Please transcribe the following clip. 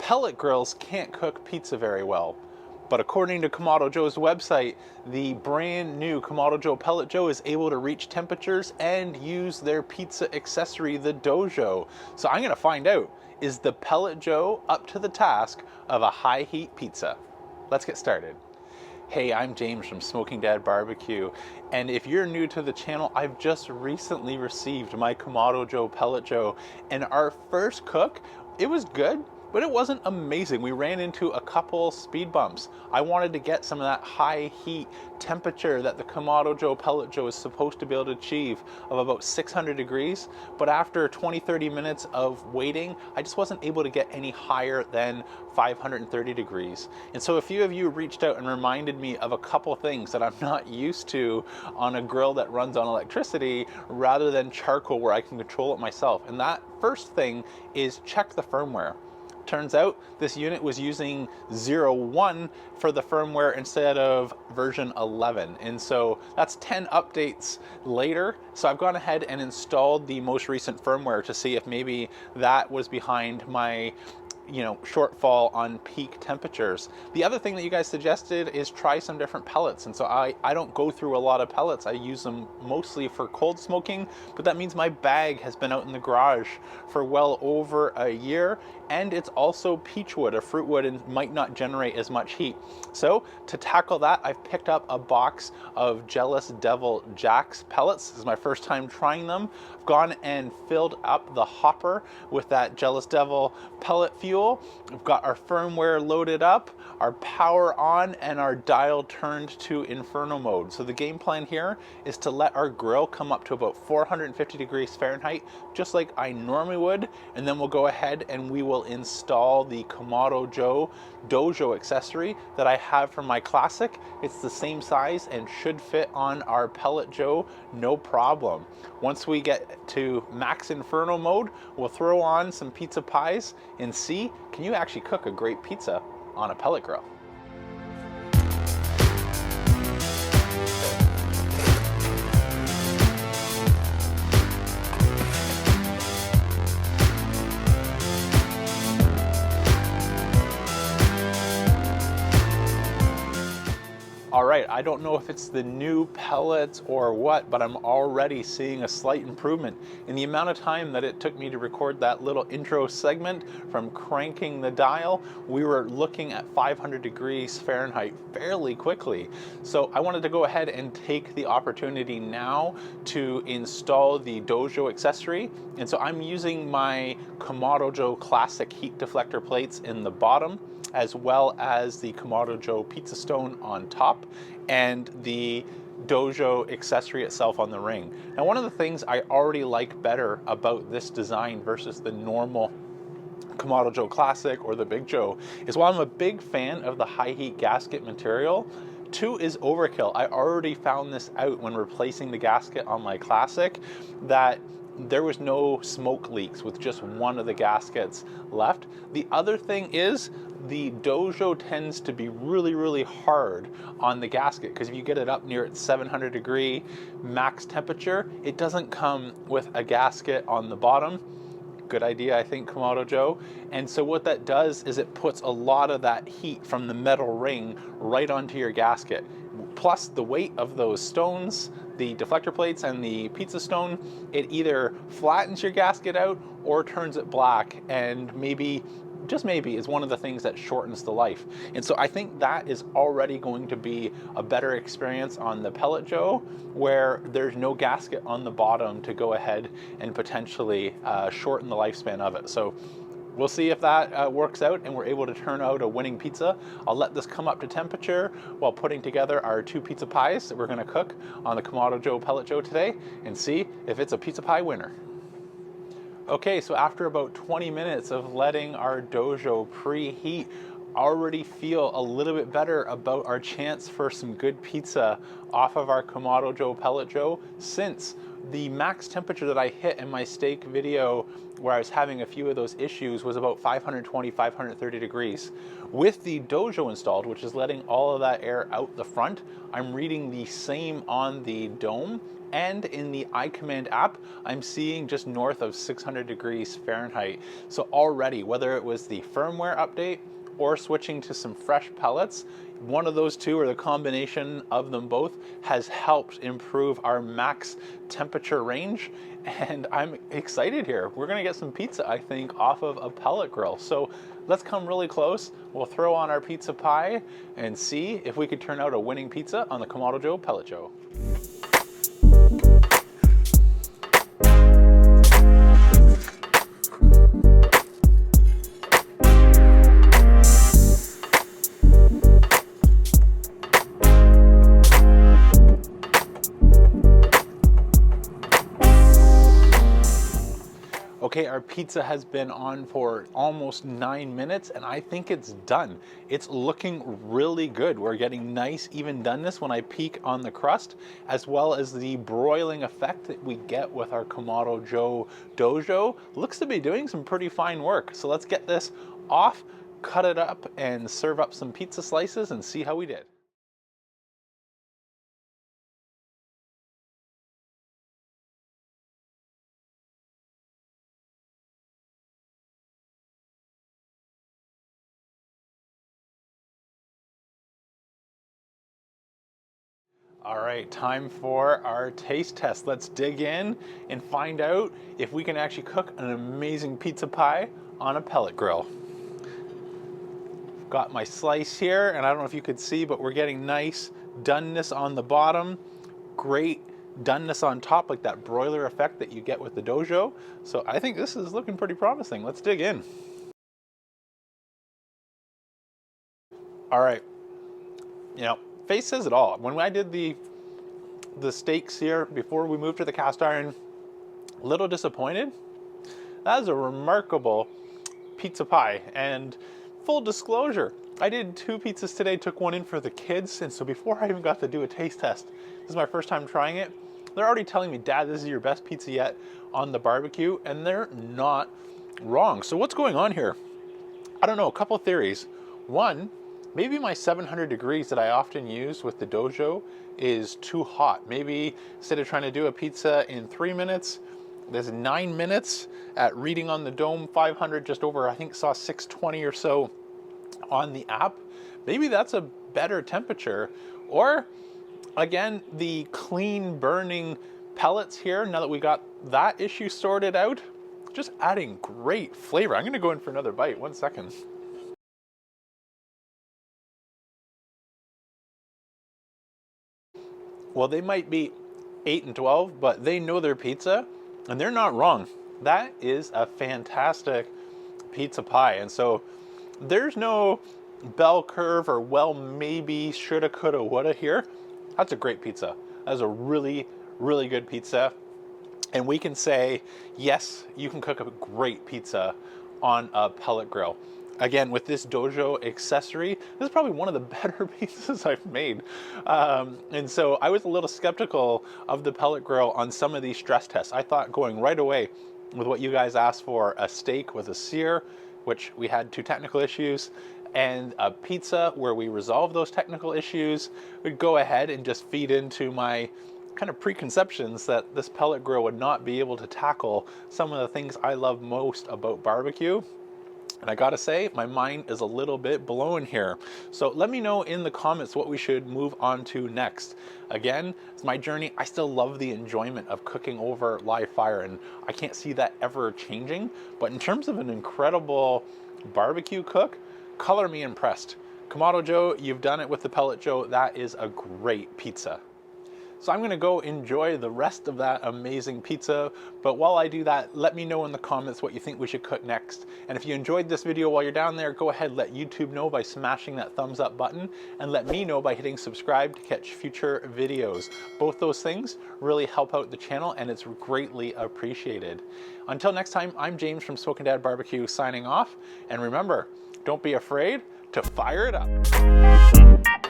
Pellet grills can't cook pizza very well. But according to Kamado Joe's website, the brand new Kamado Joe Pellet Joe is able to reach temperatures and use their pizza accessory, the DoJoe. So I'm gonna find out, is the Pellet Joe up to the task of a high heat pizza? Let's get started. Hey, I'm James from Smoking Dad Barbecue, and if you're new to the channel, I've just recently received my Kamado Joe Pellet Joe, and our first cook, it was good, but it wasn't amazing. We ran into a couple speed bumps. I wanted to get some of that high heat temperature that the Kamado Joe Pellet Joe is supposed to be able to achieve of about 600 degrees, but after 20-30 minutes of waiting, I just wasn't able to get any higher than 530 degrees. And so a few of you reached out and reminded me of a couple things that I'm not used to on a grill that runs on electricity rather than charcoal where I can control it myself. And that first thing is check the firmware. Turns out this unit was using 0.1 for the firmware instead of version 11. And so that's 10 updates later. So I've gone ahead and installed the most recent firmware to see if maybe that was behind my shortfall on peak temperatures. The other thing that you guys suggested is try some different pellets. And so I don't go through a lot of pellets. I use them mostly for cold smoking, but that means my bag has been out in the garage for well over a year. And it's also peach wood, a fruit wood, and might not generate as much heat. So to tackle that, I've picked up a box of Jealous Devil Jack's pellets. This is my first time trying them. I've gone and filled up the hopper with that Jealous Devil pellet fuel. We've got our firmware loaded up, our power on, and our dial turned to inferno mode. So the game plan here is to let our grill come up to about 450 degrees Fahrenheit, just like I normally would, and then we'll go ahead and we will install the Kamado Joe DoJoe accessory that I have from my Classic. It's the same size and should fit on our Pellet Joe no problem. Once we get to max inferno mode, we'll throw on some pizza pies and see, can you actually cook a great pizza on a pellet grill? All right, I don't know if it's the new pellets or what, but I'm already seeing a slight improvement in the amount of time that it took me to record that little intro segment. From cranking the dial, we were looking at 500 degrees Fahrenheit fairly quickly. So I wanted to go ahead and take the opportunity now to install the DoJoe accessory. And so I'm using my Kamado Joe Classic heat deflector plates in the bottom, as well as the Kamado Joe pizza stone on top, and the DoJoe accessory itself on the ring. Now, one of the things I already like better about this design versus the normal Kamado Joe Classic or the Big Joe is, while I'm a big fan of the high heat gasket material, 2 is overkill. I already found this out when replacing the gasket on my Classic, that there was no smoke leaks with just one of the gaskets left. The other thing is the DoJoe tends to be really, really hard on the gasket, because if you get it up near its 700 degree max temperature, it doesn't come with a gasket on the bottom. Good idea, I think, Kamado Joe. And so what that does is it puts a lot of that heat from the metal ring right onto your gasket. Plus the weight of those stones, the deflector plates and the pizza stone, it either flattens your gasket out or turns it black, and maybe, just maybe, is one of the things that shortens the life. And so I think that is already going to be a better experience on the Pellet Joe, where there's no gasket on the bottom to go ahead and potentially shorten the lifespan of it. So we'll see if that works out and we're able to turn out a winning pizza. I'll let this come up to temperature while putting together our 2 pizza pies that we're gonna cook on the Kamado Joe Pellet Joe today, and see if it's a pizza pie winner. Okay, so after about 20 minutes of letting our DoJoe preheat, already feel a little bit better about our chance for some good pizza off of our Kamado Joe Pellet Joe, since the max temperature that I hit in my steak video where I was having a few of those issues was about 520, 530 degrees. With the DoJoe installed, which is letting all of that air out the front, I'm reading the same on the dome, and in the iCommand app, I'm seeing just north of 600 degrees Fahrenheit. So already, whether it was the firmware update or switching to some fresh pellets, one of those two or the combination of them both has helped improve our max temperature range. And I'm excited here. We're gonna get some pizza, I think, off of a pellet grill. So let's come really close. We'll throw on our pizza pie and see if we could turn out a winning pizza on the Kamado Joe Pellet Joe. Okay, our pizza has been on for almost 9 minutes and I think it's done. It's looking really good. We're getting nice even doneness when I peek on the crust, as well as the broiling effect that we get with our Kamado Joe DoJoe. Looks to be doing some pretty fine work. So let's get this off, cut it up, and serve up some pizza slices and see how we did. All right, time for our taste test. Let's dig in and find out if we can actually cook an amazing pizza pie on a pellet grill. Got my slice here, and I don't know if you could see, but we're getting nice doneness on the bottom, great doneness on top, like that broiler effect that you get with the DoJoe. So I think this is looking pretty promising. Let's dig in. All right, you know, face says it all. When I did the steaks here before we moved to the cast iron, a little disappointed. That is a remarkable pizza pie. And full disclosure, I did 2 pizzas today, took one in for the kids, and so before I even got to do a taste test, this is my first time trying it, they're already telling me, Dad, this is your best pizza yet on the barbecue, and they're not wrong. So what's going on here? I don't know, a couple of theories. One, maybe my 700 degrees that I often use with the DoJoe is too hot. Maybe instead of trying to do a pizza in 3 minutes, there's 9 minutes at reading on the dome 500, just over, I think saw 620 or so on the app. Maybe that's a better temperature. Or again, the clean burning pellets here, now that we got that issue sorted out, just adding great flavor. I'm gonna go in for another bite, 1 second. Well, they might be 8 and 12, but they know their pizza, and they're not wrong. That is a fantastic pizza pie. And so there's no bell curve or, well, maybe, shoulda, coulda, woulda here. That's a great pizza. That's a really, really good pizza. And we can say, yes, you can cook a great pizza on a pellet grill. Again, with this DoJoe accessory, this is probably one of the better pizzas I've made. And so I was a little skeptical of the pellet grill on some of these stress tests. I thought going right away with what you guys asked for, a steak with a sear, which we had 2 technical issues, and a pizza where we resolved those technical issues, would go ahead and just feed into my kind of preconceptions that this pellet grill would not be able to tackle some of the things I love most about barbecue. And I gotta say, my mind is a little bit blown here. So let me know in the comments what we should move on to next. Again, it's my journey. I still love the enjoyment of cooking over live fire, and I can't see that ever changing. But in terms of an incredible barbecue cook, color me impressed. Kamado Joe, you've done it with the Pellet Joe. That is a great pizza. So I'm gonna go enjoy the rest of that amazing pizza. But while I do that, let me know in the comments what you think we should cook next. And if you enjoyed this video while you're down there, go ahead, let YouTube know by smashing that thumbs up button, and let me know by hitting subscribe to catch future videos. Both those things really help out the channel, and it's greatly appreciated. Until next time, I'm James from Smokin' Dad Barbecue signing off. And remember, don't be afraid to fire it up.